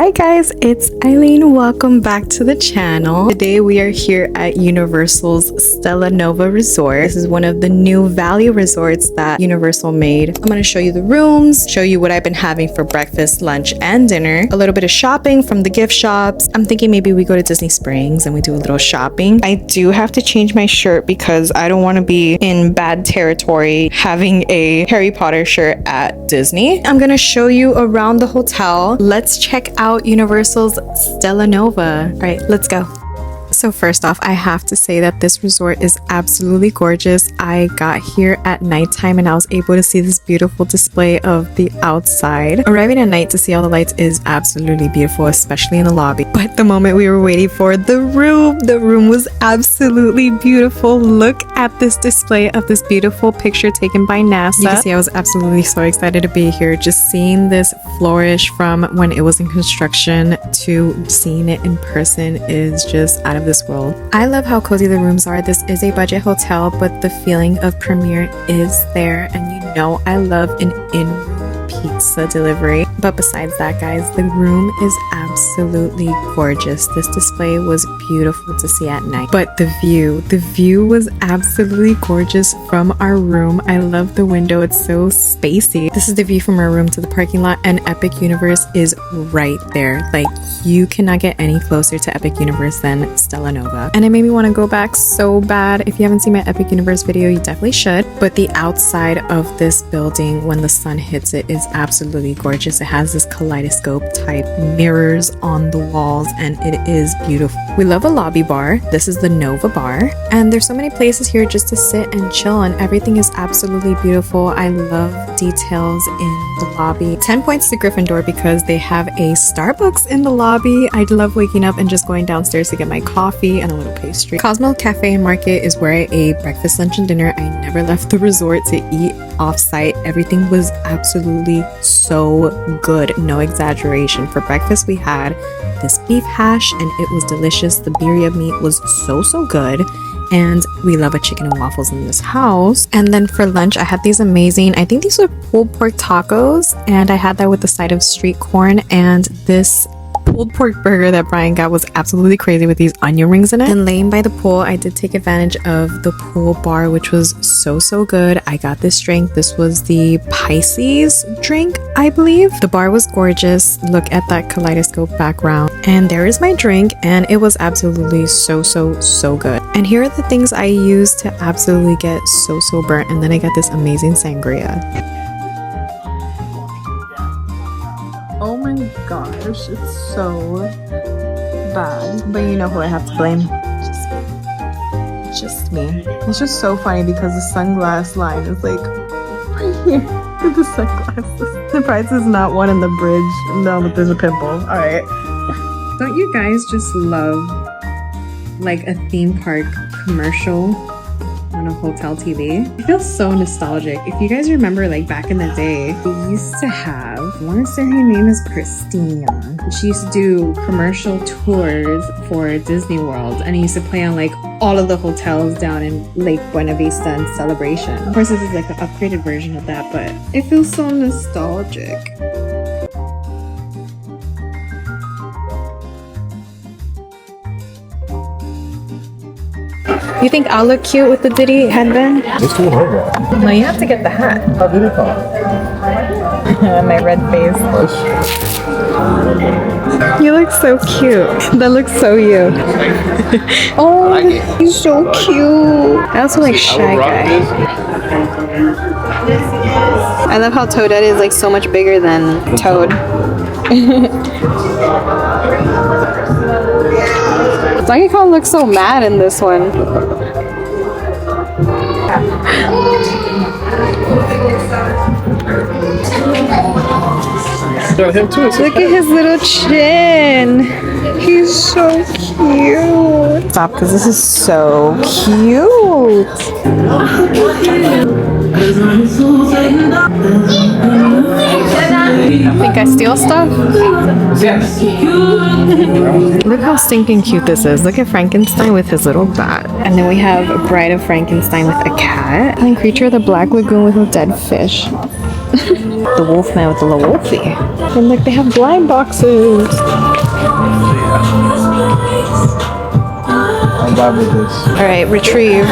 Hi guys, it's Eileen. Welcome back to the channel. Today we are here at Universal's Stella Nova Resort. This is one of the new value resorts that Universal made. I'm going to show you the rooms, show you what I've been having for breakfast, lunch, and dinner. A little bit of shopping from the gift shops. I'm thinking maybe we go to Disney Springs and we do a little shopping. I do have to change my shirt because I don't want to be in bad territory having a Harry Potter shirt at Disney. I'm going to show you around the hotel. Let's check out Universal's Stella Nova. All right, let's go. So first off, I have to say that this resort is absolutely gorgeous. I got here at nighttime and I was able to see this beautiful display of the outside. Arriving at night to see all the lights is absolutely beautiful, especially in the lobby. But the moment we were waiting for the room was absolutely beautiful. Look at this display of this beautiful picture taken by NASA. You can see I was absolutely so excited to be here. Just seeing this flourish from when it was in construction to seeing it in person is just out of this world. I love how cozy the rooms are. This is a budget hotel, but the feeling of premier is there, and you know I love an in-room pizza delivery. But besides that, guys, the room is absolutely gorgeous. This display was beautiful to see at night. But the view was absolutely gorgeous from our room. I love the window. It's so spacey. This is the view from our room to the parking lot, and Epic Universe is right there. Like, you cannot get any closer to Epic Universe than Stella Nova. And it made me want to go back so bad. If you haven't seen my Epic Universe video, you definitely should. But the outside of this building when the sun hits it is absolutely gorgeous. It has this kaleidoscope type mirrors on the walls, and it is beautiful. We love a lobby bar. This is the Nova bar, and there's so many places here just to sit and chill, and everything is absolutely beautiful. I love details in the lobby. 10 points to Gryffindor because they have a Starbucks in the lobby. I love waking up and just going downstairs to get my coffee and a little pastry. Cosmo Cafe and Market is where I ate breakfast, lunch, and dinner. I never left the resort to eat off-site. Everything was absolutely so good, no exaggeration. For breakfast we had this beef hash and it was delicious. The birria meat was so good, and we love a chicken and waffles in this house. And then for lunch I had these amazing, I think these were pulled pork tacos, and I had that with the side of street corn, and this pulled pork burger that Brian got was absolutely crazy with these onion rings in it. And laying by the pool, I did take advantage of the pool bar, which was so good. I got this drink. This was the Pisces drink, I believe. The bar was gorgeous. Look at that kaleidoscope background. And there is my drink, and it was absolutely so good. And here are the things I used to absolutely get so burnt. And then I got this amazing sangria. Oh my gosh, it's so bad. But you know who I have to blame? Just me. It's just so funny because the sunglass line is like right here with the sunglasses. The price is not one in the bridge. No, but there's a pimple. Alright. Don't you guys just love like a theme park commercial on a hotel TV? It feels so nostalgic. If you guys remember, like back in the day, we used to have, I want to say her name is Christina. She used to do commercial tours for Disney World, and it used to play on like all of the hotels down in Lake Buena Vista and Celebration. Of course, this is like an upgraded version of that, but it feels so nostalgic. You think I'll look cute with the Diddy headband? Just do it. No, you have to get the hat. How did it come? My red face. You look so cute. That looks so you. Oh, he's so cute. I also like Shy Guy. I love how Toadette is like so much bigger than Toad. Donkey Kong looks so mad in this one. Look at his little chin. He's so cute. Stop, because this is so cute. Think I steal stuff? Yes. Look how stinking cute this is. Look at Frankenstein with his little bat. And then we have Bride of Frankenstein with a cat. And then Creature of the Black Lagoon with a dead fish. the wolfman with the little wolfie. And like they have blind boxes. I'm bad with this. All right, retrieved.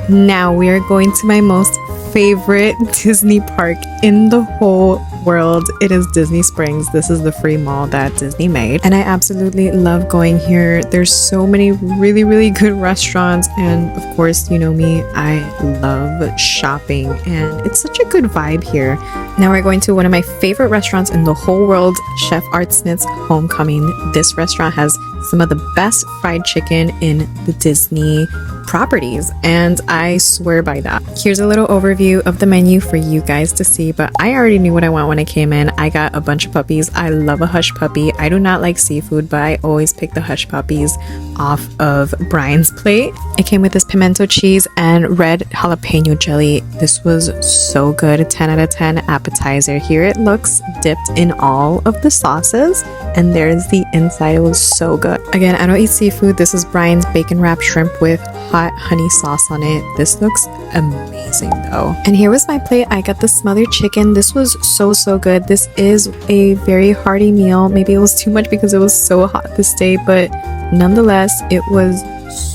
Now we are going to my most favorite Disney park in the whole world. It is Disney Springs. This is the free mall that Disney made, and I absolutely love going here. There's so many really good restaurants, and of course, you know me, I love shopping, and it's such a good vibe here. Now we're going to one of my favorite restaurants in the whole world, Chef Art Smith's Homecomin. This restaurant has some of the best fried chicken in the Disney properties, and I swear by that. Here's a little overview of the menu for you guys to see, but I already knew what I want when I came in. I got a bunch of puppies. I love a hush puppy. I do not like seafood, but I always pick the hush puppies off of Brian's plate. It came with this pimento cheese and red jalapeno jelly. This was so good. 10 out of 10 appetizer. Here it looks dipped in all of the sauces, and there's the inside. It was so good. Again, I don't eat seafood. This is Brian's bacon wrapped shrimp with hot honey sauce on it. This looks amazing though. And here was my plate. I got the smothered chicken. This was so good. This is a very hearty meal. Maybe it was too much because it was so hot this day, but nonetheless, it was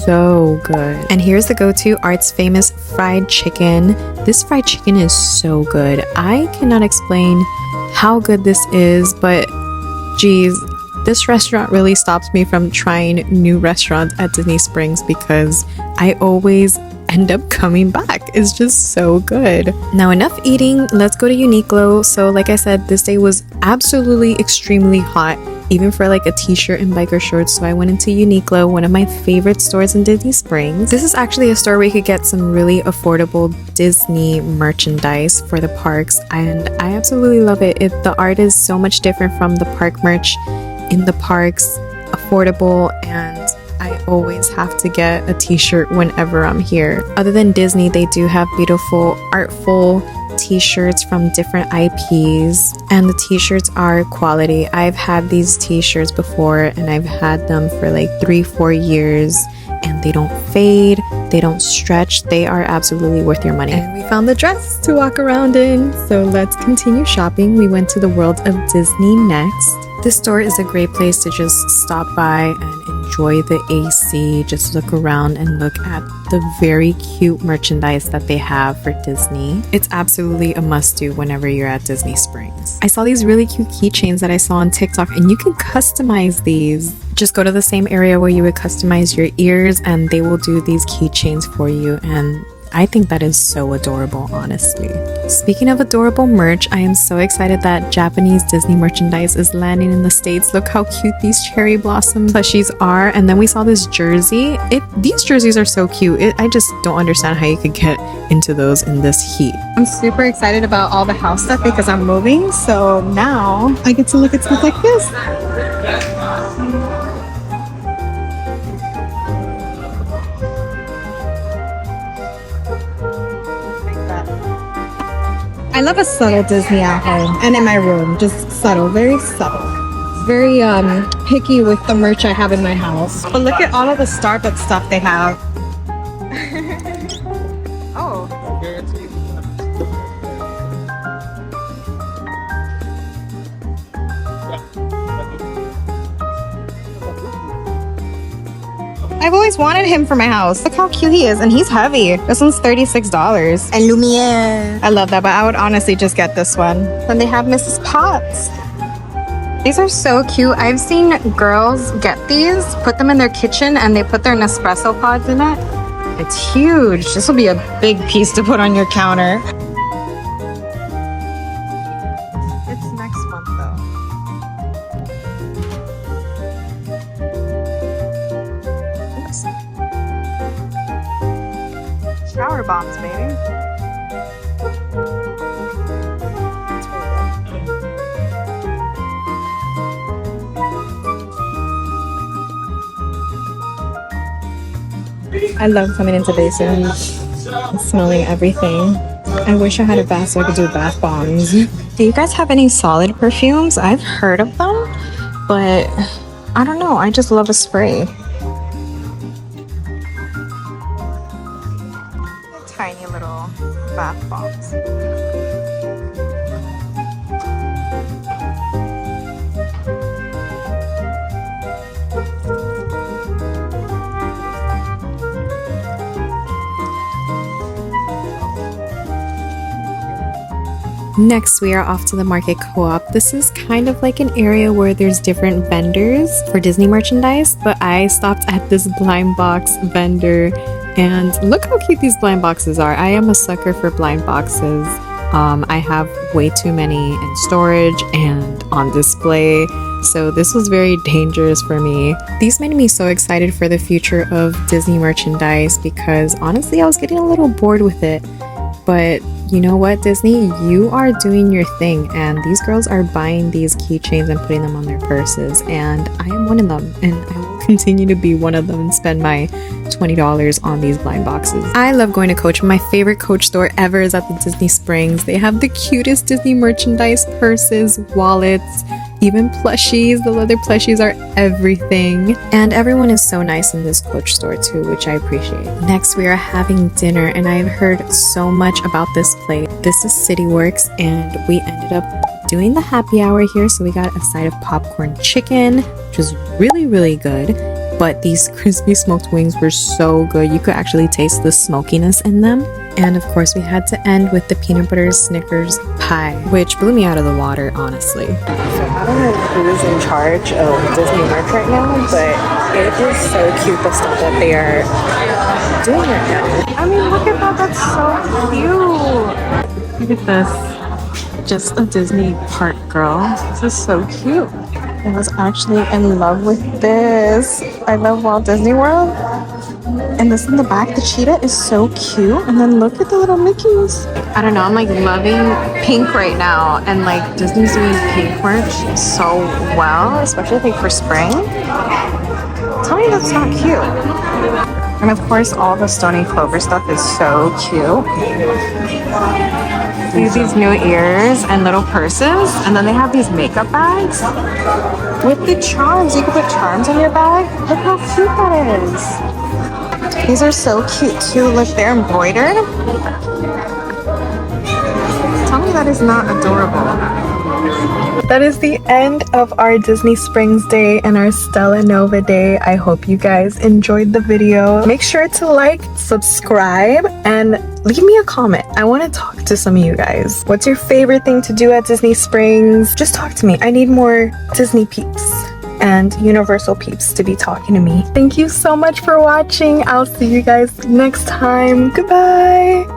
so good. And here's the go-to Art's famous fried chicken. This fried chicken is so good. I cannot explain how good this is, but geez, this restaurant really stops me from trying new restaurants at Disney Springs because I always end up coming back. It's just so good. Now enough eating, let's go to Uniqlo. So like I said, this day was absolutely extremely hot, even for like a t-shirt and biker shorts. So I went into Uniqlo, one of my favorite stores in Disney Springs. This is actually a store where you could get some really affordable Disney merchandise for the parks, and I absolutely love it. The art is so much different from the park merch in the parks, affordable, and I always have to get a t-shirt whenever I'm here. Other than Disney, they do have beautiful, artful t-shirts from different IPs, and the t-shirts are quality. I've had these t-shirts before, and I've had them for like 3-4 years, and they don't fade, they don't stretch. They are absolutely worth your money. And we found the dress to walk around in, so let's continue shopping. We went to the World of Disney next. This store is a great place to just stop by and enjoy the AC, just look around and look at the very cute merchandise that they have for Disney. It's absolutely a must-do whenever you're at Disney Springs. I saw these really cute keychains that I saw on TikTok, and you can customize these. Just go to the same area where you would customize your ears, and they will do these keychains for you, and I think that is so adorable, honestly. Speaking of adorable merch, I am so excited that Japanese Disney merchandise is landing in the States. Look how cute these cherry blossom plushies are. And then we saw this jersey. These jerseys are so cute. I just don't understand how you could get into those in this heat. I'm super excited about all the house stuff because I'm moving. So now I get to look at stuff like this. I love a subtle Disney at home and in my room. Just subtle, very subtle. Very picky with the merch I have in my house. But look at all of the Starbucks stuff they have. Oh. I've always wanted him for my house. Look how cute he is, and he's heavy. This one's $36. And Lumiere. I love that, but I would honestly just get this one. Then they have Mrs. Potts. These are so cute. I've seen girls get these, put them in their kitchen, and they put their Nespresso pods in it. It's huge. This will be a big piece to put on your counter. It's next month though. Shower bombs, baby. I love coming into Basin and smelling everything. I wish I had a bath so I could do bath bombs. Do you guys have any solid perfumes? I've heard of them, but I don't know. I just love a spray. Tiny little bath bombs. Next, we are off to the Market Co-op. This is kind of like an area where there's different vendors for Disney merchandise, but I stopped at this blind box vendor and look how cute these blind boxes are. I am a sucker for blind boxes. I have way too many in storage and on display, so this was very dangerous for me. These made me so excited for the future of Disney merchandise because honestly I was getting a little bored with it. But you know what, Disney? You are doing your thing, and these girls are buying these keychains and putting them on their purses, and I am one of them, and I will continue to be one of them and spend my $20 on these blind boxes. I love going to Coach. My favorite Coach store ever is at the Disney Springs. They have the cutest Disney merchandise, purses, wallets, even plushies. The leather plushies are everything. And everyone is so nice in this Coach store too, which I appreciate. Next, we are having dinner, and I've heard so much about this place. This is CityWorks, and we ended up doing the happy hour here, so we got a side of popcorn chicken, which was really good. But these crispy smoked wings were so good. You could actually taste the smokiness in them. And of course, we had to end with the peanut butter Snickers pie, which blew me out of the water, honestly. So I don't know who is in charge of Disney merch right now, but it is so cute, the stuff that they are doing right now. I mean, look at that. That's so cute. Look at this. Just a Disney park girl. This is so cute. I was actually in love with this. I love Walt Disney World. And this in the back, the cheetah is so cute. And then look at the little Mickeys. I don't know, I'm like loving pink right now. And like Disney's doing pink merch so well, especially like for spring. Tell me that's not cute. And of course, all the Stony Clover stuff is so cute. They have these new ears and little purses, and then they have these makeup bags with the charms. You can put charms on your bag. Look how cute that is. These are so cute too. Look, they're embroidered. Tell me that is not adorable. That is the end of our Disney Springs day and our Stella Nova day. I hope you guys enjoyed the video. Make sure to like, subscribe, and leave me a comment. I want to talk to some of you guys. What's your favorite thing to do at Disney Springs? Just talk to me. I need more Disney peeps and Universal peeps to be talking to me. Thank you so much for watching. I'll see you guys next time. Goodbye.